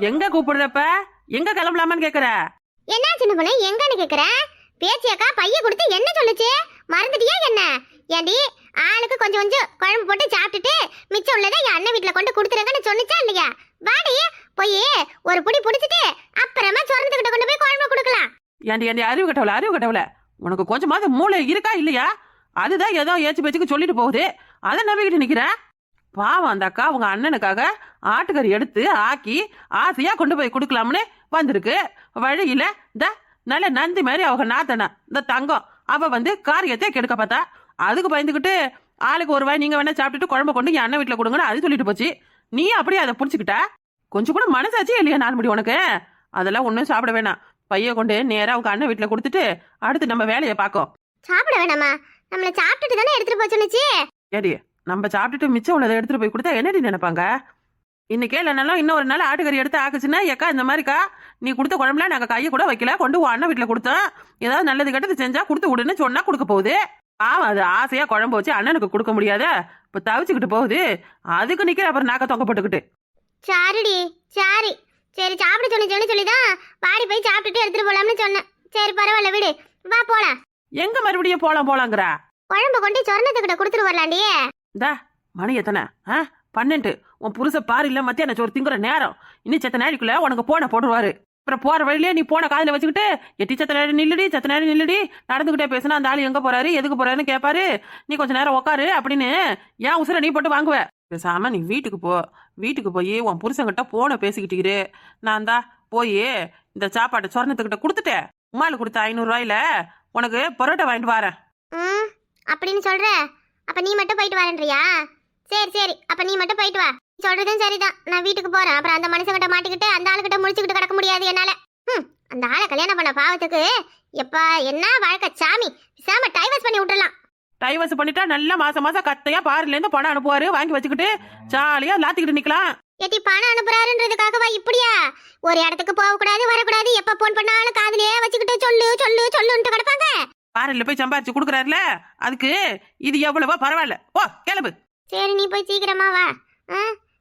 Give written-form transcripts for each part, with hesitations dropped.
எங்க கூப்பிடுறப்ப எங்க கிளம்பலாமான்னு கேக்குற? என்ன சின்ன பொண்ணு எங்கன்னு கேக்குற? பேச்சியக்கா பைய கொடுத்து என்ன சொல்லுச்சு? மறந்துட்டியா என்ன? ஏண்டி ஆளுக்கு கொஞ்சம் கொஞ்சம் குழம்பு போட்டு சாப்பிட்டுட்டு மிச்சம் உள்ளதை என் அண்ணன் வீட்டுல கொண்டு கொடுத்துருங்கன்னு சொன்னிச்சா இல்லையா? வாடி போய் ஒரு புடி புடிச்சிட்டு அப்புறமா சொர்ணத்துக்கிட்ட கொண்டு போய் குழம்பு கொடுக்கலாம். ஏண்டி அறிவு கட்டவல உனக்கு கொஞ்சமாவது மூளை இருக்கா இல்லையா? அதுதான் ஏதோ ஏச்சு பேச்சுக்கு சொல்லிட்டு போகுது, அதை நம்பிக்கிட்டு நிக்கிற. பாவம் அந்த அக்கா உங்க அண்ணனுக்காக ஆட்டுக்கறி எடுத்து ஆக்கி ஆசையா கொண்டு போய் கொடுக்கலாம்னு வந்திருக்கு. வழியில இந்த நல்ல நந்தி மாதிரி அவங்க நாத்தனா இந்த தங்கம் அவ வந்து காரியத்தை கெடுக்க பார்த்தா. அதுக்கு பயந்துக்கிட்டு ஆளுக்கு ஒரு வாய் நீங்க வேணா சாப்பிட்டுட்டு குழம்பு கொண்டு என் அண்ணன் வீட்டுல கொடுங்கன்னு அது சொல்லிட்டு போச்சு. நீ அப்படியே அதை புடிச்சுக்கிட்ட? கொஞ்சம் கூட மனசாச்சே இல்லையா நாலு முடி உனக்கு? அதெல்லாம் ஒன்றும் சாப்பிட வேணாம். பைய கொண்டு நேரா அவங்க அண்ணன் வீட்டுல கொடுத்துட்டு அடுத்து நம்ம வேலையை பார்க்கும். சாப்பிட வேணாமா? நம்மள சாப்பிட்டுட்டு தானே எடுத்துட்டு போச்சுனுச்சு. ஏடி நம்ம சாப்பிட்டுட்டு மிச்சம் உள்ளதை எடுத்துட்டு போய் கொடுத்தா என்னடி நினைப்பாங்க? இன்னைக்கே இல்லைனாலும் இன்னொரு நாள் ஆட்டுக்கறி எடுத்து ஆக்குச்சுன்னா ஏக்கா இந்த மாதிரிக்கா நீ கொடுத்த குழம்புல நாங்கள் கையை கூட வைக்கல, கொண்டு உன் அண்ணன் வீட்டில் கொடுத்தோம், ஏதாவது நல்லது கெட்டது செஞ்சா கொடுத்து விடுன்னு சொன்னா கொடுக்க போகுது. அது ஆசையா குழம்பு வச்சு அண்ணனுக்கு கொடுக்க முடியாத இப்ப தவிச்சுக்கிட்டு போகுது. அதுக்கு நிக்கிற அப்புறம் நாக்க தொங்க போட்டுக்கிட்டு. சாரிடி சாரி, சரி சாப்பிட சொல்லிதான் பாடி போய் சாப்பிட்டுட்டு எடுத்துட்டு போலாம்னு சொன்னேன். சரி பரவாயில்ல விடு, வா போலாம். எங்க மறுபடியும் போலாங்கிற? குழம்பு கொண்டு சொர்ணத்துக்கிட்ட கொடுத்துட்டு வரலாண்டியே. இந்தா மணி எத்தனை? 12. உன் புருஷ பாரு இல்ல மத்தியான சோறு திங்குற நேரம். இன்னும் செத்த நேரிக்குள்ள உனக்கு போன போட்டுருவாரு. அப்புறம் போற வழியிலே நீ போன காதுல வச்சுக்கிட்டு எட்டி செத்த நேரம் நில்லுடி நடந்துகிட்டே பேசினா அந்த ஆளு எங்க போறாரு எதுக்கு போறாருன்னு கேட்பாரு. நீ கொஞ்ச நேரம் உட்காரு அப்படின்னு ஏன் உசுர நீ போட்டு வாங்குவ. பேசாம நீ வீட்டுக்கு போய் உன் புருஷங்கிட்ட போன பேசிக்கிட்டு நான் தான் போய் இந்த சாப்பாட்டை சொர்ணத்துக்கிட்ட கொடுத்துட்டேன். உமால கொடுத்த 500 ரூபாயில உனக்கு பரோட்டா வாங்கிட்டு வரேன். அப்படின்னு சொல்ற? அப்ப நீ மட்டும் போயிட்டு வரேன்றியா? சரி அப்ப நீ மட்டும் போயிட்டு வா. சொல்றதும் சரிதான், நான் வீட்டுக்கு போறேன். அப்புறம் அந்த மனுஷங்கிட்ட மாட்டிக்கிட்டு அந்த ஆளுகிட்ட முடிச்சுக்கிட்டு கிடக்க முடியாது என்னால. அந்த ஆளை கல்யாணம் பண்ண பாவத்துக்கு எப்ப என்ன வாழ்க்கை சாமி, பேசாம டைவர்ஸ் பண்ணி விட்டுறலாம். டைவர்ஸ் பண்ணிட்டா நல்லா மாசம் கத்தையா பாருல இருந்து பணம் அனுப்புவாரு, வாங்கி வச்சுக்கிட்டு ஜாலியா லாத்திக்கிட்டு நிக்கலாம். ஏட்டி பணம் அனுப்புறாருன்றதுக்காகவா இப்படியா? ஒரு இடத்துக்கு போக கூடாது வரக்கூடாது, எப்ப போன் பண்ணாலும் காதுலயே வச்சுக்கிட்டு சொல்லுன்ட்டு கிடப்பாங்க. பாருல போய் சம்பாரிச்சு குடுக்கறாருல, அதுக்கு இது எவ்வளவோ பரவாயில்ல. ஓ கிளம்பு. சரி நீ போய் சீக்கிரமா வா.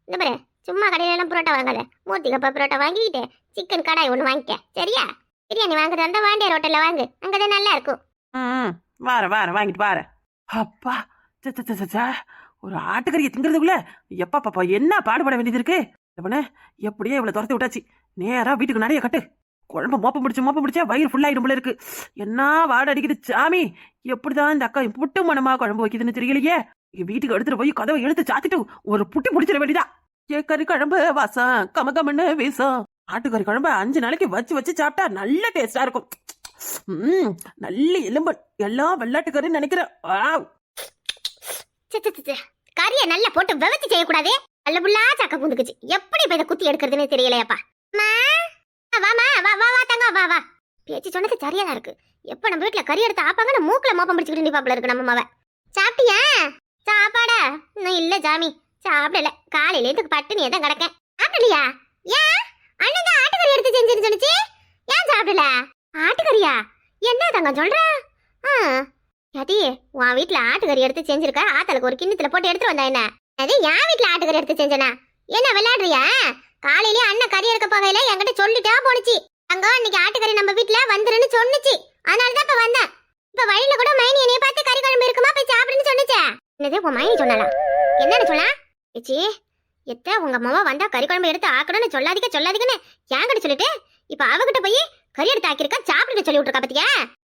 இந்த பாரு, சும்மா கடையில எல்லாம் புரோட்டா வாங்காத. மூர்த்தி கப்பா புரோட்டா வாங்கிக்கிட்டு சிக்கன் கடாய் ஒண்ணு வாங்கிக்க, சரியா? பிரியாணி வாங்குறதா இருந்தா வாண்டியார் ஹோட்டல்ல வாங்கு, அங்கதான் நல்லா இருக்கும். வார வாங்கிட்டு வார. அப்பா ஒரு ஆட்டுக்கறியை திங்கிறதுக்குள்ள எப்பா என்ன பாடுபட வேண்டியது இருக்கு. எப்படியே இவ்வளவு துரத்தி விட்டாச்சு. நேரா வீட்டுக்கு நிறைய கட்டு. குழம்பு மோப்பம் பிடிச்சா வயிறு ஃபுல்லாயிடும் போல இருக்கு. என்ன வாட அடிக்குது சாமி. எப்படிதான் இந்த அக்கா புட்டு மனமா குழம்பு வைக்குதுன்னு தெரியலையே. வீட்டுக்கு எடுத்துட்டு போய் கதவை எடுத்து சாத்திட்டு ஒரு புட்டி பிடிச்சிட வேண்டியதா. கறி குழம்பு வாசம் கமகமன்னு வீசம். ஆட்டுக்கறி குழம்பு 5 நாளைக்கு வச்சு சாப்பிட்டா நல்ல டேஸ்டா இருக்கும். நல்ல எலும்பு எல்லாம் வெள்ளாட்டுக்கறின்னு நினைக்கிறேன். கறிய நல்லா போட்டு வெவச்சு செய்யக்கூடாது. நல்ல புள்ளா சாக்க பூந்துக்குச்சு. எப்படி இப்ப இதை குத்தி எடுக்கிறதுன்னு தெரியலையாப்பா. வா தங்க வா. பேச்சு சொன்னது சரியாதான் இருக்கு. எப்ப நம்ம வீட்டுல கறி எடுத்து ஆப்பாங்கன்னு மூக்குல மோப்பம் பிடிச்சிக்கிட்டு நிப்பாப்புல இருக்கு நம்ம மாவ. சாப்பிட்டியா? சாப்பாடா இன்னும் இல்ல ஜாமி, சாப்பிடல. காலையில இருந்து பட்டுனி தான் கிடக்கேன். சாப்பிடலையா? ஏன் அண்ணன் தான் ஆட்டுக்கறி எடுத்து செஞ்சுன்னு சொன்னிச்சு, ஏன் சாப்பிடல? ஆட்டுக்கறியா? என்ன தங்கம் சொல்ற? யாதி உன் வீட்டுல ஆட்டுக்கறி எடுத்து செஞ்சிருக்க, ஆத்தலுக்கு ஒரு கிண்ணத்துல போட்டு எடுத்து வந்தா என்ன? அது என் வீட்டுல ஆட்டுக்கறி எடுத்து செஞ்சனா? என்ன விளையாடுறியா? காலையிலேயே அண்ணன் கறி எடுக்க போகையில என்கிட்ட சொல்லிட்டா போனுச்சு. அங்க இன்னைக்கு ஆட்டுக்கறி நம்ம வீட்டுல வந்துருன்னு சொன்னுச்சு. அதனாலதான் இப்ப வந்தேன். இப்ப வழியில கூட மைனி என்னைய பார்த்து கறி குழம்பு இருக்குமா போய் சாப்பிடுன்னு சொன்னுச்சே. என்னது உன் மைனி சொன்னாலா? என்னன்னு சொன்னா? ஏச்சி எத்த உங்க அம்மாவா வந்தா கறி குழம்பு எடுத்து ஆக்கணும்னு சொல்லாதீங்கன்னு என்கிட்ட சொல்லிட்டு இப்ப அவகிட்ட போய் கறி எடுத்து ஆக்கிருக்கா சாப்பிடுன்னு சொல்லி விட்டுருக்கா பாத்தியா?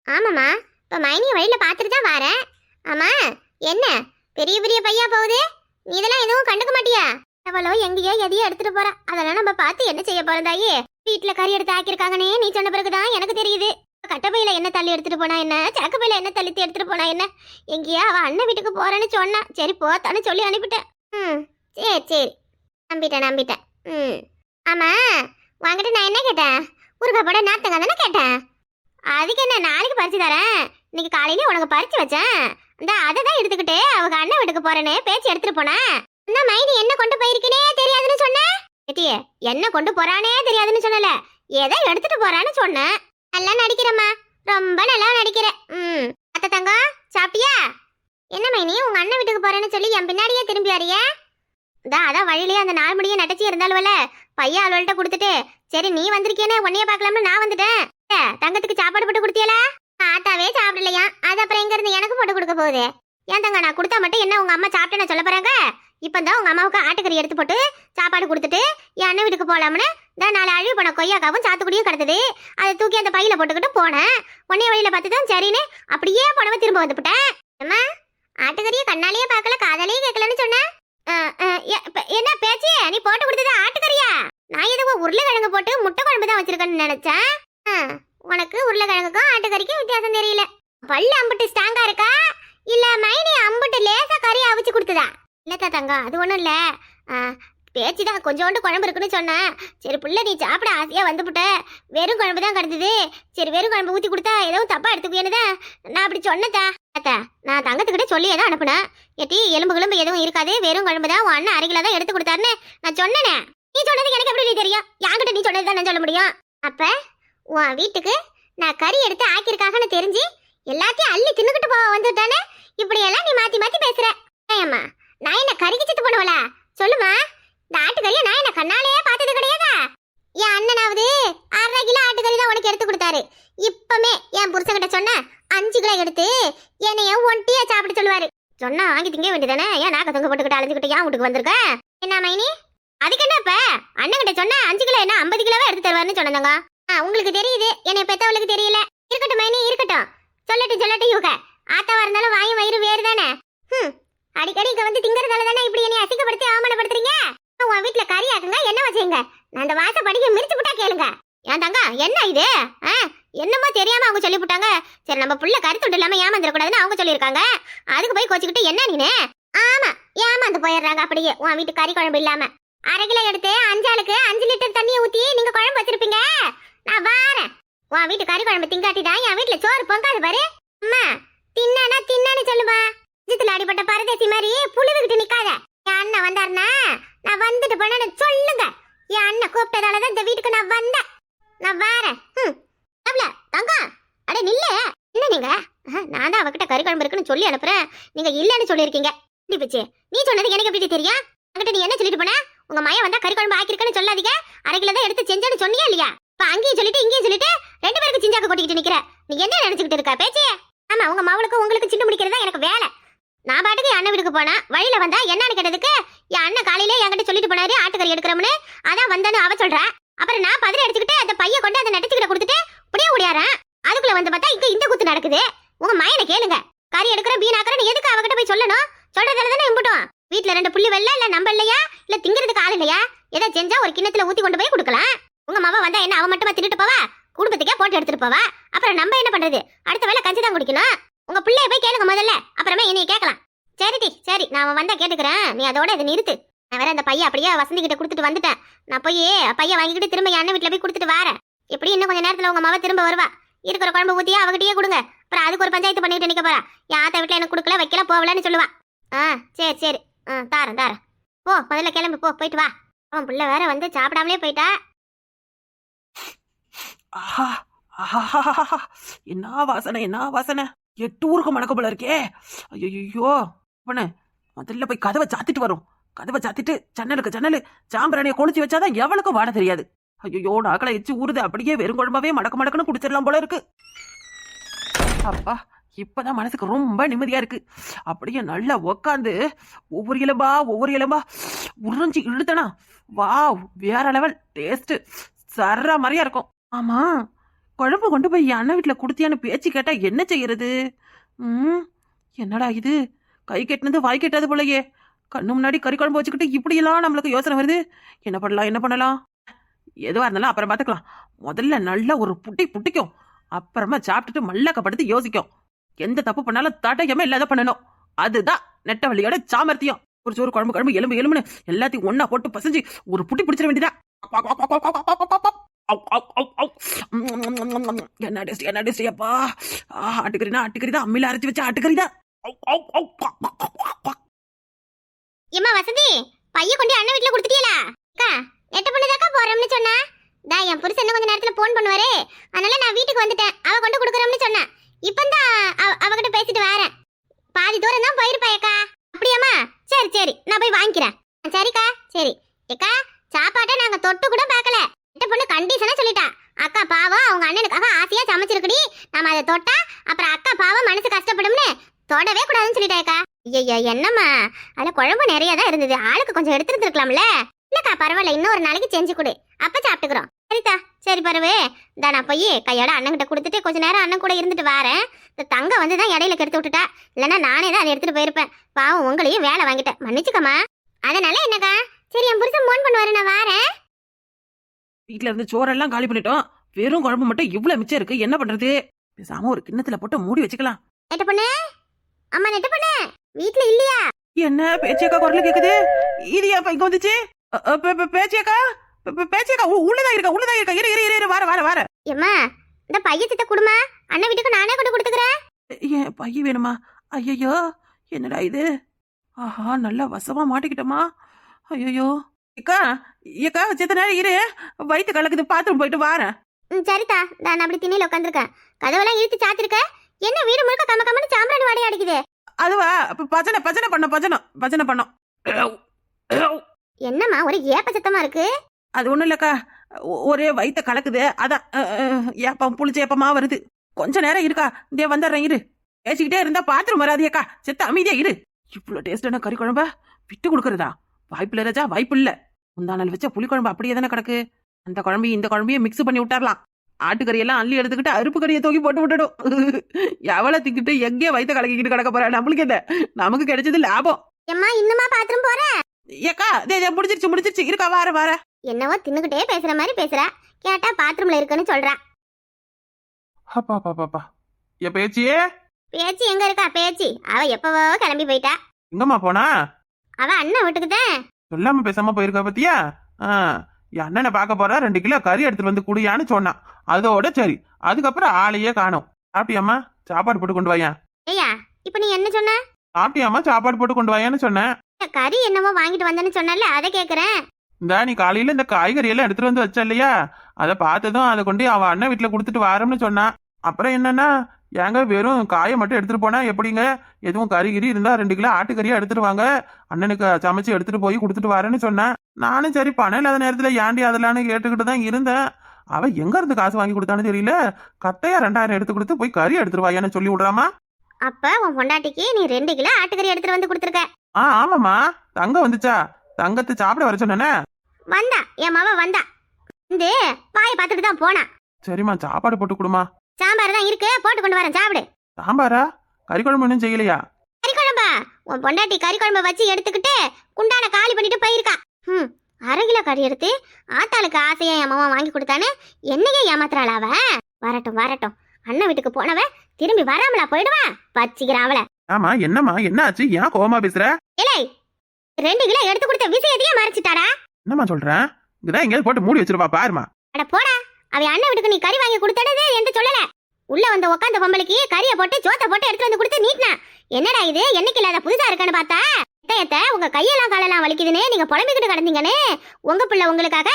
ஆமாமா, இப்ப மைனிய வழியில பாத்துட்டு தான் வரேன். ஆமா என்ன பெரிய பையா போகுது, நீ இதெல்லாம் எதுவும் கண்டுக்க மாட்டியா? அவளோ எங்கேயோ எதையோ எடுத்துட்டு போறா, அதெல்லாம் நம்ம பார்த்து என்ன செய்ய போறதாயே? வீட்டுல கறி எடுத்து ஆக்கிருக்காங்கன்னே நீ சொன்ன பிறகுதான் எனக்கு தெரியுது. கட்டப்பையில என்ன தள்ளி எடுத்துட்டு போனா என்ன, சக்கப்பையில என்ன தள்ளி எடுத்துட்டு போனா என்ன? எங்கேயா அவ அண்ணன் வீட்டுக்கு போறேன்னு சொன்னா, சரி போத்தான்னு சொல்லி அனுப்பிட்டேன். சரி நம்பிட்டேன். ஆமா வாங்கிட்டு நான் என்ன கேட்டேன்? ஊருக்காப்பட நாத்தங்க தானே கேட்டேன். அதுக்கு என்ன நாளைக்கு பறிச்சு தரேன், இன்னைக்கு காலையில உனக்கு பறிச்சு வச்சேன். இந்த அதை தான் எடுத்துக்கிட்டு அவங்க அண்ணன் வீட்டுக்கு போறேன்னு பேச்சு எடுத்துட்டு போனேன். இந்த மைனி என்ன கொண்டு போயிருக்கனே தெரியாதுன்னு சொன்னேன். ஏத்தியே என்ன கொண்டு போறானே தெரியாதுன்னு சொன்னல, ஏதோ எடுத்துட்டு போறான்னு சொன்னேன். நல்லா நடிக்கிறம்மா, ரொம்ப நல்லா நடிக்கிற. அத்தை தங்கம் சாப்பிட்டியா? என்ன மைனி உங்க அண்ணன் வீட்டுக்கு போறேன்னு சொல்லி என் பின்னாடியே திரும்பி வரைய? அதான் வழியிலேயே அந்த 4 மணியே நட்டச்சி இருந்தாலும்ல பையன் அவள்கிட்ட கொடுத்துட்டு சரி நீ வந்திருக்கேன்னு உன்னைய பார்க்கலாம்னு நான் வந்துட்டேன். தங்கத்துக்கு சாப்பாடு போட்டு கொடுத்தியல? ஆத்தாவே சாப்பிடலையா, அது அப்புறம் எங்க இருந்து எனக்கு போட்டு கொடுக்க போகுது? ஏன் தங்க நான் கொடுத்தா மட்டும் என்ன உங்க அம்மா சாப்பிட்டேன்னு சொல்ல போறாங்க? இப்பதான் உங்க அம்மாவுக்கு ஆட்டுக்கறி எடுத்து போட்டு சாப்பாடு கொடுத்துட்டு என் அண்ணன் வீட்டுக்கு போலாம்னு தான் 4 அழுவி போன கொய்யாக்காவும் சாத்துக்குடியும் கிடந்தது. அதை தூக்கி அந்த பையில போட்டுக்கிட்டு போனேன். உன்னைய வழியில பார்த்துதான் சரின்னு அப்படியே போனவ திரும்ப வந்துவிட்டேன். அம்மா ஆட்டுக்கறியை கண்ணாலேயே பார்க்கல காதாலேயே கேட்கலன்னு சொன்னேன். என்ன பேச்சு, நீ போட்டு கொடுத்தது ஆட்டுக்கறியா? நான் எதுவும் உருளைக்கிழங்கு போட்டு முட்டை குழம்பு தான் வச்சிருக்கேன்னு நினைச்சேன். உனக்கு உருளைக்கிழங்குக்கும் ஆட்டுக்கறிக்கும் வித்தியாசம் தெரியல. பல்லு அம்புட்டு ஸ்ட்ராங்கா இருக்கா இல்ல மைனி அம்புட்டு லேசா கறி அவிச்சு கொடுத்ததா? இல்லத்தா தங்கம், அது ஒண்ணும் இல்ல. பேச்சுதான் கொஞ்சோண்டு குழம்பு இருக்குன்னு சொன்னேன். சரி புள்ள நீ சாப்பிட ஆசையா வந்துவிட்ட, வெறும் குழம்பு தான் கிடந்தது. சரி வெறும் குழம்பு ஊத்தி கொடுத்தா எதுவும் தப்பா எடுத்துக்குவேன்னு நான் அப்படி சொன்னதா. நான் தங்கத்துக்கிட்ட சொல்லியே தான் அனுப்புனேன். எட்டி எலும்பு கிளம்பு எதுவும் இருக்காது, வெறும் குழம்பு தான் உன் அண்ணன் 1/2 கிலோ தான் எடுத்து கொடுத்தாருன்னு நான் சொன்னேனே. நீ சொன்னது எனக்கு எப்படி தெரியும்? என்கிட்ட நீ சொன்னது தான் நான் சொல்ல முடியும். அப்ப உன் வீட்டுக்கு நான் கறி எடுத்து ஆக்கியிருக்காங்கன்னு தெரிஞ்சு எல்லாத்தையும் அள்ளி தின்னுக்கிட்டு போக வந்துட்டானே. இப்படி எல்லாம் நீ மாத்தி மாத்தி பேசுற. ஏம்மா நான் என்ன கறிக்கு சித்து பண்ணுவல? சொல்லுமா, இந்த ஆட்டுக்கறியை நான் என்ன கண்ணாலேயே பார்த்தது கிடையாதா? என் அண்ணனாவது 1/2 கிலோ ஆட்டுக்கறி தான் உனக்கு எடுத்து கொடுத்தாரு. இப்பமே என் புருஷன்கிட்ட சொன்ன 5 கிலோ எடுத்து என்னைய ஒண்டியா சாப்பிட சொல்லுவாரு. சொன்னா வாங்கி திங்க வேண்டியதானே? ஏன் நாக்க தொங்க போட்டுக்கிட்டு அலைஞ்சுக்கிட்டு ஏன் வீட்டுக்கு வந்திருக்க? என்ன மைனி, அதுக்கு என்ன இப்ப? அண்ணன் கிட்ட சொன்ன 5 கிலோ என்ன 50 கிலோவா எடுத்து தருவாருன்னு சொன்னாங்க. உங்களுக்கு தெரியுது, என்னை பெத்தவளுக்கு தெரியல. இருக்கட்டும் மைனி இருக்கட்டும், சொல்லட்டும் இவங்க. ஆத்தாவா இருந்தாலும் வாயும் வயிறு வேறு தானே. அடிக்கடி இங்க வந்து திங்கறதால தானே இப்படி என்னை அசிங்கப்படுத்தி அவமானப்படுத்துறீங்க. உன் வீட்டுல கறி ஆக்குங்க, என்ன வச்சுங்க. நான் அந்த வாச படிக்க மிரிச்சு விட்டா கேளுங்க. ஏன் தங்க என்ன இது? என்னமோ தெரியாம அவங்க சொல்லி விட்டாங்க. சரி நம்ம புள்ள கறி துண்டு இல்லாம ஏமாந்துடக்கூடாதுன்னு அவங்க சொல்லியிருக்காங்க. அதுக்கு போய் கோச்சிக்கிட்டு என்ன நீனு? ஆமா ஏமாந்து போயிடுறாங்க அப்படியே. உன் வீட்டு கறி குழம்பு இல்லாம 1/2 கிலோ எடுத்து 5 ஆளுக்கு 5 லிட்டர் தண்ணியை ஊத்தி நீங்க குழம்பு வச்சிருப்பீங்க. நான் வாரேன். உன் வீட்டு கறி குழம்பு திங்காட்டிதான் என் வீட்டுல சோறு பொங்காது பாரு. அம்மா தின்னான்னு சொல்லுமா. ஜித்துல அடிப்பட்ட பரதேசி மாதிரி புழுதுகிட்டு நிக்காத. என் அண்ணன் வந்தாருன்னா நான் வந்துட்டு போனேன்னு சொல்லுங்க. என் அண்ணன் கூப்பிட்டதாலதான் இந்த வீட்டுக்கு நான் வந்தேன். நான் வாரேன். தங்கம் அட நில்ல. என்ன நீங்க? நான் தான் அவகிட்ட கறி குழம்பு இருக்குன்னு சொல்லி அனுப்புறேன், நீங்க இல்லன்னு சொல்லிருக்கீங்க. நீ சொன்னது எனக்கு எப்படி தெரியும்? அங்கிட்ட நீ என்ன சொல்லிட்டு போன? உங்க மயம் வந்தா கறி குழம்பு ஆக்கிருக்கன்னு சொல்லாதீங்க. 1/2 கிலோ தான் எடுத்து செஞ்சேன்னு சொன்னியா இல்லையா? இப்ப அங்கேயும் சொல்லிட்டு இங்கேயும் சொல்லிட்டு 2 பேருக்கு சிஞ்சாக்க கொட்டிக்கிட்டு நிக்கிற. நீ என்ன நினைச்சுக்கிட்டு இருக்க பேச்சு? ஆமா உங்க மாவளுக்கு உங்களுக்கு சிண்டு முடிக்கிறதா எனக்கு வேலை. நான் பாட்டுக்கு என் அண்ணன் வீட்டுக்கு போனா வழியில வந்தா என்னன்னு கேட்டதுக்கு என் அண்ணன் காலையில என்கிட்ட சொல்லிட்டு போனாரு ஆட்டுக்கறி எடுக்கிறோம்னு. அதான் வந்தானு அவ சொல்ற. அப்புறம் நான் பதற அடிச்சுக்கிட்டு அந்த பைய கொண்டு அந்த நெட்டச்சிக்கிட்ட கொடுத்துட்டு அப்படியே ஓடியாரன். அதுக்குள்ள வந்து பார்த்தா இங்க இந்த குத்து நடக்குது. உங்க மயனை கேளுங்க. கறி எடுக்கிற வீணாக்குறன்னு எதுக்கு அவகிட்ட போய் சொல்லணும்? சொல்றதால தானே இம்புட்டோம். வீட்டுல 2 புள்ளி வெள்ள இல்ல நம்ம இல்லையா, இல்ல திங்கிறதுக்கு ஆள் இல்லையா? எதை செஞ்சா ஒரு கிண்ணத்துல ஊத்தி கொண்டு போய் கொடுக்கலாம். உங்க மாவ வந்தா என்ன அவ மட்டுமா தின்னுட்டு போவா? குடும்பத்துக்கே போட்டு எடுத்துட்டு போவா. அப்புறம் நம்ம என்ன பண்றது? அடுத்த வேளை கஞ்சி தான் குடிக்கணும். உங்க பிள்ளைய போய் கேளுங்க முதல்ல, அப்புறமே என்னைய கேட்கலாம். சரி நான் அவன் வந்தா கேட்டுக்கிறேன். நீ அதோட இதை நிறுத்து. நான் வேற அந்த பையன் அப்படியே வசந்தி கிட்ட கொடுத்துட்டு வந்துட்டேன். நான் போய் பையன் வாங்கிட்டு திரும்ப என் அண்ணன் வீட்டுல போய் கொடுத்துட்டு வரேன். எப்படி இன்னும் கொஞ்ச நேரத்துல உங்க மாவ திரும்ப வருவா. இருக்கிற குழம்பு ஊத்தியா அவகிட்டயே கொடுங்க. அப்புறம் அதுக்கு ஒரு பஞ்சாயத்து பண்ணிட்டு நிக்க போறா. என் ஆத்த வீட்டுல எனக்கு கொடுக்கல வைக்கல போகலன்னு சொல்லுவா. சரி தாரேன் போ, முதல்ல கிளம்பி போ, போயிட்டு வா. அவன் பிள்ளை வேற வந்து சாப்பிடாமலே போயிட்டா. என்ன வாசனை 8 ஊருக்கு மணக்க போல இருக்கே. ஐயோ பண்ணு, முதல்ல போய் கதவை சாத்திட்டு வரும். கதவை சாத்திட்டு ஜன்னலு சாம்பிராணியை கொளுத்தி வச்சாதான் எவனுக்கும் வாட தெரியாது. ஐயோ நாக்களை எச்சு ஊறுது. அப்படியே வெறும் குழம்பாவே மடக்குன்னு குடிச்சிடலாம் போல இருக்கு. அப்பா இப்பதான் மனசுக்கு ரொம்ப நிம்மதியா இருக்கு. அப்படியே நல்லா உக்காந்து ஒவ்வொரு இலம்பா உறிஞ்சி இழுத்தனா வா வேற லெவல் டேஸ்ட் சர்ற மாதிரியா இருக்கும். ஆமா குழம்பு கொண்டு போய் என் அண்ணன் வீட்டுல குடுத்தியான்னு பேச்சு கேட்டா என்ன செய்யறது? என்னடா இது, கை கெட்டினது வாய் கெட்டாது போலயே. கண்ணு முன்னாடி கறி குழம்பு வச்சுக்கிட்டு இப்படி எல்லாம் நம்மளுக்கு யோசனை வருது. என்ன பண்ணலாம்? எதுவா இருந்தாலும் அப்புறம் பாத்துக்கலாம். முதல்ல நல்லா ஒரு புட்டிக்கும். அப்புறமா சாப்பிட்டுட்டு மல்லக்கப்படுத்து யோசிக்கும். எந்த தப்பு பண்ணாலும் தடயமே இல்லாத பண்ணணும். அதுதான் நெட்ட வழியோட சாமர்த்தியம். ஒரு சோறு குழம்பு எலும்புன்னு எல்லாத்தையும் ஒன்னா போட்டு பசஞ்சு ஒரு புட்டி பிடிச்சிட வேண்டியதா. என்ன டேஸ்ட் அப்பா. ஆட்டுக்கறிதான் அம்மில அரைச்சு வச்ச ஆட்டுக்கறிதான். ஏமா வசந்தி, பைய கொண்டு அண்ணன் வீட்டுல கொடுத்துட்டீங்களா? நெட்ட பொண்ணுதாக்கா போறோம்னு சொன்னா. என் புருஷன் கொஞ்ச நேரத்துல போன் பண்ணுவாரு, அதனால நான் வீட்டுக்கு வந்துட்டேன். அவ கொண்டு கொடுக்குறோம்னு சொன்னா. இப்பந்தான் அவகிட்ட பேசிட்டு வரேன். பாதி தூரம் தான் போயிருப்பாயக்கா. அப்படியாமா? சரி நான் போய் வாங்கிக்கிறேன். சரிக்கா சரி. ஏக்கா சாப்பாட்டை நாங்க தொட்டு கூட பார்க்கல. இந்த பொண்ணு கண்டிஷனா சொல்லிட்டா, அக்கா பாவம் அவங்க அண்ணனுக்காக ஆசையா சமைச்சிருக்குடி, நம்ம அதை தொட்டா அப்புறம் அக்கா பாவம் மனசு கஷ்டப்படும்னு தொடவே கூடாதுன்னு சொல்லிட்டாக்கா. ஐயா என்னம்மா, அதுல குழம்பு நிறைய தான் இருந்தது, ஆளுக்கு கொஞ்சம் எடுத்துட்டு இருக்கலாம்ல. இல்லக்கா பரவாயில்ல, இன்னொரு நாளைக்கு செஞ்சு கொடு, அப்ப சாப்பிட்டுக்கிறோம். சரிதா சரி பரவே. இந்த நான் போய் கையோட அண்ணன்கிட்ட கொடுத்துட்டு கொஞ்ச நேரம் அண்ணன் கூட இருந்துட்டு வாரேன். இந்த தங்க வந்து தான் இடையில கெடுத்து விட்டுட்டா, இல்லைன்னா நானே தான் அதை எடுத்துட்டு போயிருப்பேன். பாவம் உங்களையும் வேலை வாங்கிட்டேன், மன்னிச்சுக்கம்மா. அதனால என்னக்கா சரி என் புருஷன் போன் பண்ணுவாரு, நான் வாரேன். வீட்டுல இருந்து சோறெல்லாம் காலி பண்ணிட்டோம், வெறும் குழம்பு மட்டும் இவ்வளவு மிச்சம் இருக்கு, என்ன பண்றது? பேசாம ஒரு கிண்ணத்துல போட்டு மூடி வச்சுக்கலாம். நெட்ட பொண்ணு, அம்மா நெட்ட பொண்ணு வீட்டுல இல்லையா? என்ன பேச்சியக்கா குரல் கேக்குது? இது ஏப்பா இங்க வந்துச்சு? பேச்சியக்கா பேச்சியக்கா உள்ளதான் இருக்கா இரு இரு இரு வர. ஏம்மா இந்த பையத்தை குடுமா, அண்ணன் வீட்டுக்கு நானே கொண்டு கொடுத்துக்கிறேன். ஏன் பைய வேணுமா? ஐயோ என்னடா இது? ஆஹா நல்லா வசமா மாட்டிக்கிட்டோமா. ஐயோ ஏக்கா ஏக்கா செத்த நேரம் இரு, வயிற்று கலக்குது, பாத்ரூம் போயிட்டு வாரேன். சரிதா நான் அப்படி திண்ணையில உட்காந்துருக்கேன், கதவெல்லாம் இழுத்து சாத்திருக்க. என்ன வீடு முழுக்க கம்ம கம்மனு சாம்பிராணி வாடகை அடிக்குது. அதுவா பஜனை பண்ணோம். என்னம்மா ஒரு ஏப்ப சத்தமா இருக்கு? அது ஒண்ணும் இல்லக்கா, ஒரே வயிற்ற கலக்குது, அதான் ஏப்பம் புளிச்ச ஏப்பமா வருது. கொஞ்ச நேரம் இருக்கா, இங்கே வந்துடுறேன் இரு. பேசிக்கிட்டே இருந்தா பாத்ரூம் வராதியக்கா, செத்த அமைதியா இரு. இவ்வளவு டேஸ்டான கறி குழம்ப விட்டு கொடுக்கறதா? வாய்ப்பு இல்ல ராஜா, வாய்ப்பு இல்ல. முந்தா நாள் வச்ச புளி குழம்பு அப்படியே தானே கிடக்கு, அந்த குழம்பையும் இந்த குழம்பையும் மிக்ஸ் பண்ணி விட்டாரலாம். ஆட்டுக்கறியெல்லாம் அள்ளி எடுத்துக்கிட்டு அருப்பு கறியை தூக்கி போட்டு விட்டுடும். எவ்வளவு திக்கிட்டு எங்கே வயிற்ற கலக்கிக்கிட்டு கிடக்க போற? நம்மளுக்கு என்ன, நமக்கு கிடைச்சது லாபம். எம்மா இன்னுமா பாத்ரூம் போற? ஏக்கா முடிச்சிருச்சு இருக்கா, வார. என்னவோ தின்னுகிட்டே பேசுற மாதிரி பேசுற, கேட்டா பாத்ரூம்ல இருக்குன்னு சொல்றா. அப்பா என் பேச்சியே பேச்சு எங்க இருக்கா? பேச்சு அவ எப்பவோ கிளம்பி போயிட்டா. எங்கம்மா போனா? அவ அண்ணன் வீட்டுக்கு தான். சொல்லாம பேசாம போயிருக்கா பத்தியா? என் அண்ணனை பார்க்க போறா, 2 கிலோ கறி எடுத்துட்டு வந்து குடியான்னு சொன்னான். அதோட சரி, அதுக்கப்புறம் ஆளையே காணோம். சாப்பிட்டியாம்மா? சாப்பாடு போட்டு கொண்டு வாயேன். ஐயா இப்ப நீ என்ன சொன்ன? சாப்பிட்டியாம்மா? சாப்பாடு போட்டு கொண்டு வாயான்னு சொன்னேன். கறி என்னமோ வாங்கிட்டு வந்தேன்னு சொன்னல, அதை கேக்குறேன். இந்த நீ காலையில இந்த காய்கறி எல்லாம் எடுத்துட்டு வந்து வச்ச இல்லையா, அதை பார்த்ததும் அதை கொண்டு அவன் அண்ணன் வீட்டுல கொடுத்துட்டு வாரோம்னு சொன்னான். அப்புறம் என்னன்னா, ஏங்க வெறும் காயை மட்டும் எடுத்துட்டு போனா எப்படிங்க? எதுவும் கறி இருந்தா 2 கிலோ ஆட்டுக்கறியா எடுத்துட்டு வாங்க, அண்ணனுக்கு சமைச்சு எடுத்துட்டு போய் கொடுத்துட்டு வரேன்னு சொன்னேன். நானும் சரி பணம் இல்லாத நேரத்துல ஏண்டி அதெல்லாம்னு கேட்டுக்கிட்டு தான் இருந்தேன். அவ எங்க இருந்து காசு வாங்கி கொடுத்தான்னு தெரியல, கத்தையா 2000 எடுத்து கொடுத்து போய் கறி எடுத்துட்டு வாயான்னு சொல்லி விடுறாமா. அப்ப உன் பொண்டாட்டிக்கு நீ 2 கிலோ ஆட்டுக்கறி எடுத்துட்டு வந்து கொடுத்துருக்க. ஆமாமா, தங்க வந்துச்சா? தங்கத்தை சாப்பிட வர சொன்னே. வந்தா என் மாவ வந்தா, இந்த பாய பார்த்துட்டு தான் போனா. சரிம்மா, சாப்பாடு போட்டு கொடுமா. சாம்பார் தான் இருக்கு, போட்டு கொண்டு வரேன், சாப்பிடு. சாம்பாரா? கறி குழம்பு இன்னும் செய்யலையா? கறி குழம்பா? உன் பொண்டாட்டி கறி குழம்ப வச்சு எடுத்துக்கிட்டு குண்டான காலி பண்ணிட்டு போயிருக்கா. 1/2 கிலோ கறி எடுத்து ஆத்தாளுக்கு ஆசையா என் மாமா வாங்கி கொடுத்தானே, என்னையே ஏமாத்துறாள அவ. வரட்டும், அண்ணன் வீட்டுக்கு போனவ திரும்பி வராமலா போயிடுவா, பச்சிக்கிறான் அவள. ஆமா என்னம்மா, என்ன ஆச்சு? ஏன் கோவமா பேசுற? இல்லை 2 கிலோ எடுத்து கொடுத்த விஷயத்தையே மறைச்சிட்டாடா. என்னம்மா சொல்றேன்? இங்கதான் எங்கேயாவது போட்டு மூடி வச்சிருப்பா பாருமா. அட போடா, அவ அண்ணன் வீட்டுக்கு நீ கறி வாங்கி கொடுத்ததே என்று சொல்லல. உள்ள வந்து உட்காந்த பொம்பளைக்கு கறியை போட்டு சோத்தை போட்டு எடுத்து வந்து கொடுத்து நீட்னா. என்னடா இது, என்னைக்கு இல்லாத புதுசா இருக்கான்னு பார்த்தா, உங்க கையெல்லாம் காலெல்லாம் வலிக்குதுன்னு நீங்க புலம்பிக்கிட்டு கிடந்தீங்கன்னு உங்க பிள்ளை உங்களுக்காக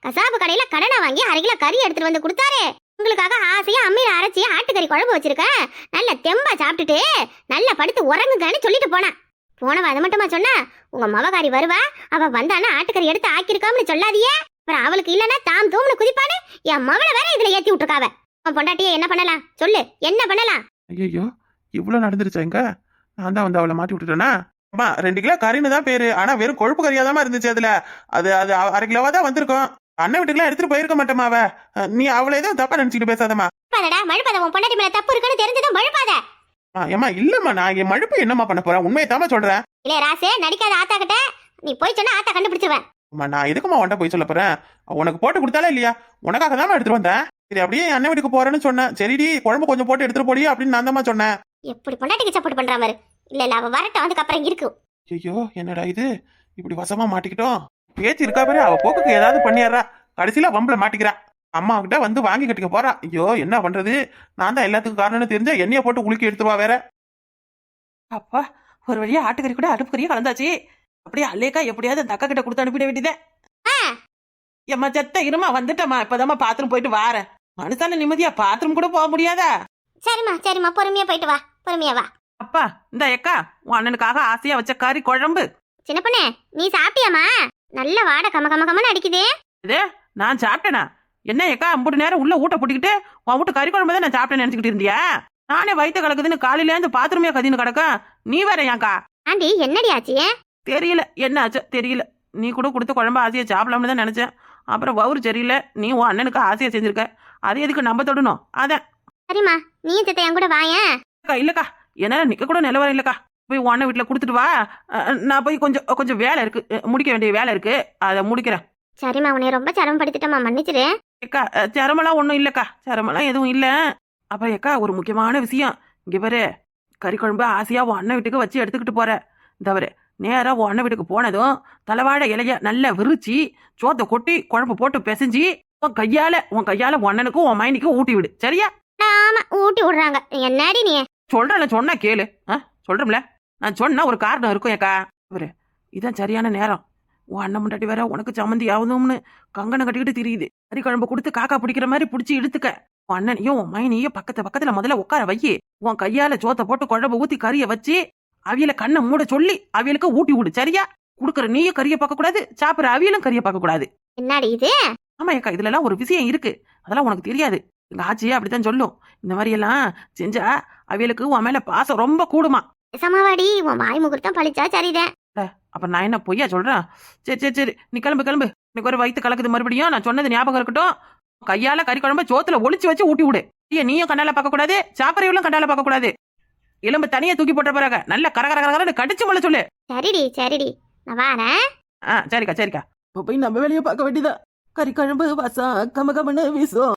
கசாப்பு கடையில கடனை வாங்கி 1/2 கிலோ கறி எடுத்துட்டு வந்து கொடுத்தாரு. உங்களுக்காக ஆசையா அம்மியில அரைச்சி ஆட்டுக்கறி குழம்பு வச்சிருக்க, நல்ல தெம்பா சாப்பிட்டுட்டு நல்லா படுத்து உறங்குங்கன்னு சொல்லிட்டு போனவ அது மட்டுமா சொன்னா? உங்க மவகாரி வருவா, அவ வந்தானா ஆட்டுக்கறி எடுத்து ஆக்கிருக்காம்னு சொல்லாதியே. அப்புறம் அவளுக்கு இல்லன்னா தாம் தூம்னு குதிப்பாடு. என் மவளை வேற இதுல ஏத்தி விட்டுருக்காவ. உன் பொண்டாட்டிய என்ன பண்ணலாம் சொல்லு, என்ன பண்ணலாம்? ஐயோ, இவ்வளவு நடந்துருச்சா? எங்க நான் தான் வந்து அவளை மாட்டி விட்டுட்டேனா? 2 கிலோ கறின்னு தான் பேரு, ஆனா வெறும் கொழுப்பு கறியாதான் இருந்துச்சு அதுல. அது 1/2 கிலோவா தான் வந்திருக்கும். அண்ணன் வீட்டுக்குலாம் எடுத்துட்டு போயிருக்க மாட்டேமா அவ. நீ அவளை எதுவும் தப்பா நினைச்சுட்டு பேசாதமா. மழுப்பாத, உன் பொண்டாட்டி மேல தப்பு இருக்குன்னு தெரிஞ்சதும் மழுப்பாத. ஏமா இல்லம்மா, நான் என் மழுப்பு என்னம்மா பண்ண போறேன்? உண்மையை தாமா சொல்றேன். இல்ல ராசே, நடிக்காத ஆத்தா கிட்ட. நீ போய் சொன்னா ஆத்தா கண்டுபிடிச்சிருவேன். நான் எதுக்குமா உன்ட்ட போய் சொல்ல போறேன்? உனக்கு போட்டு கொடுத்தாலே இல்லையா, உனக்காக தான் எடுத்துட்டு வந்தேன். சரி அப்படியே அண்ணன் வீட்டுக்கு போறேன்னு சொன்னேன். சரிடி குழம்பு கொஞ்சம் போட்டு எடுத்துட்டு போடி அப்படின்னு நான் தான் சொன்னேன். எப்படி பொண்டாட்டிக்கு சப்போர்ட் பண்ற மாதிரி? இல்ல அவ வரட்டும், அதுக்கப்புறம் இருக்கு. ஐயோ என்னடா இது, இப்படி வசமா மாட்டிக்கிட்டோம். பேச்சு இருக்கா பாரு, அவ போக்குக்கு ஏதாவது பண்ணிடுறா, கடைசியில வம்பள மாட்டிக்கிறா. அம்மா கிட்ட வந்து வாங்கி கட்டிக்க போறா. ஐயோ என்ன பண்றது, நான் தான் எல்லாத்துக்கும் காரணம்னு தெரிஞ்சா என்னைய போட்டு குலுக்கி எடுத்துருவா வேற. அப்பா ஒரு வழியா ஆட்டுக்கறி கூட அடுப்பு கறியா கலந்தாச்சு. அப்படியே அல்லேக்கா எப்படியாவது அந்த அக்கா கிட்ட கொடுத்து அனுப்பிட வேண்டியதே. எம்மா செத்த இருமா, வந்துட்டம்மா, இப்பதாம்மா பாத்ரூம் போயிட்டு வாரேன். மனுஷால நிம்மதியா பாத்ரூம் கூட போக முடியாதா? சரிம்மா பொறுமையா போயிட்டு வா, பொறுமையா வா. அப்பா இந்த அக்கா உன் அண்ணனுக்காக ஆசையா வச்ச கறி குழம்பு. சின்ன பொண்ணே நீ சாப்பிட்டியாமா? நல்ல வாடை கம கம கமன்னு அடிக்குதே. இதே நான் சாப்பிட்டேனா? என்ன ஏக்கா அம்புட்டு நேரம் உள்ள ஊட்ட போட்டுக்கிட்டு உன் வீட்டு கறி குழம்பு தான் நான் சாப்பிட்டேன்னு நினைச்சுக்கிட்டு இருந்தியா? நானே வயிற்று கலக்குதுன்னு காலையில இருந்து பாத்ரூமே கதின்னு கிடக்கும். நீ வேற ஏன்க்கா? ஆண்டி என்னடி ஆச்சு? தெரியல என்ன ஆச்சோ தெரியல. நீ கூட கொடுத்த குழம்பு ஆசையை சாப்பிடலாம்னு தான் நினைச்சேன். அப்புறம் வவுறு சரியில்லை. நீ உன் அண்ணனுக்கு ஆசையை செஞ்சிருக்க. அது எதுக்கு நம்ம தொடணும்? அதான். சரிம்மா நீ சித்த என் கூட வாயேன். அக்கா இல்லக்கா என்னால நிக்க கூட நிலவரம் இல்லக்கா. போய் உன் அண்ணன் வீட்டுல கொடுத்துட்டு வா. நான் போய் கொஞ்சம் வேலை இருக்கு, முடிக்க வேண்டிய வேலை இருக்கு, அதை முடிக்கிறேன். சரிம்மா உன்னை ரொம்ப சிரமப்படுத்திட்டம்மா, மன்னிச்சிரு. ஏக்கா சிரமெல்லாம் ஒன்றும் இல்லக்கா, சிரமெல்லாம் எதுவும் இல்லை. அப்புறம் ஏக்கா ஒரு முக்கியமான விஷயம். இங்க பாரு, கறி குழம்பு ஆசையா உன் அண்ணன் வீட்டுக்கு வச்சு எடுத்துக்கிட்டு போற. தவிர நேரா உன் அண்ணன் வீட்டுக்கு போனதும் தலைவாழை இலைய நல்லா விரிச்சு சோத்தை கொட்டி குழம்பு போட்டு பிசைஞ்சு உன் கையால உன் அண்ணனுக்கும் உன் மைனிக்கும் ஊட்டி விடு. சரியா? ஆமா ஊட்டி விடுறாங்க. என்னடி நீ? சொல்றேன்ல, சொன்னா கேளு. சொல்றேன்ல, நான் சொன்னா ஒரு காரணம் இருக்கும் ஏக்கா. இவரு இதான் சரியான நேரம். உன் அண்ணன் முண்டாட்டி வேற உனக்கு சம்மந்தி ஆகுதும்னு கங்கணம் கட்டிக்கிட்டு தெரியுது. கறி குழம்பு கொடுத்து காக்கா பிடிக்கிற மாதிரி பிடிச்சி இழுத்துக்க. உன் அண்ணனையும் உன் மைனியும் பக்கத்துல முதல்ல உட்கார வையி. உன் கையால சோத்தை போட்டு குழம்பு ஊத்தி கறியை வச்சு அவியல கண்ணை மூட சொல்லி அவியலுக்கு ஊட்டி விடு. சரியா? குடுக்கற நீயும் கறியை பார்க்க கூடாது, சாப்பிடுற அவியலும் கறியை பார்க்க கூடாது. என்னடி இது? ஆமா ஏக்கா, இதுல எல்லாம் ஒரு விஷயம் இருக்கு. அதெல்லாம் உனக்கு தெரியாது. எங்க ஆச்சியே அப்படித்தான் சொல்லும். இந்த மாதிரி எல்லாம் செஞ்சா அவியலுக்கு உன் மேல பாசம் ரொம்ப கூடுமா. சமாவாடி உன் வாய் முகூர்த்தம் பழிச்சா சரிதான். அப்ப நான் என்ன பொய்யா சொல்றேன்? சரி நீ கிளம்பு. இன்னைக்கு ஒரு வயிற்று கலக்குது. மறுபடியும் நான் சொன்னது ஞாபகம் இருக்கட்டும். கையால கறி குழம்பு சோத்துல ஒளிச்சு வச்சு ஊட்டி விடு. நீயும் கண்ணால பார்க்க கூடாது, சாப்பிட்றவங்களும் கண்ணால பார்க்க கூடாது. எலும்பு தனியா தூக்கி போட்ட பிறகு நல்ல கரகரகரன்னு கடிச்சு முள்ள சொல்லு. சரிடி நான் வாரேன். சரிக்கா. போய் நம்ம வெளியே பார்க்க வேண்டியதா. கறி குழம்பு வாசம் கமகமன்னு வீசும்.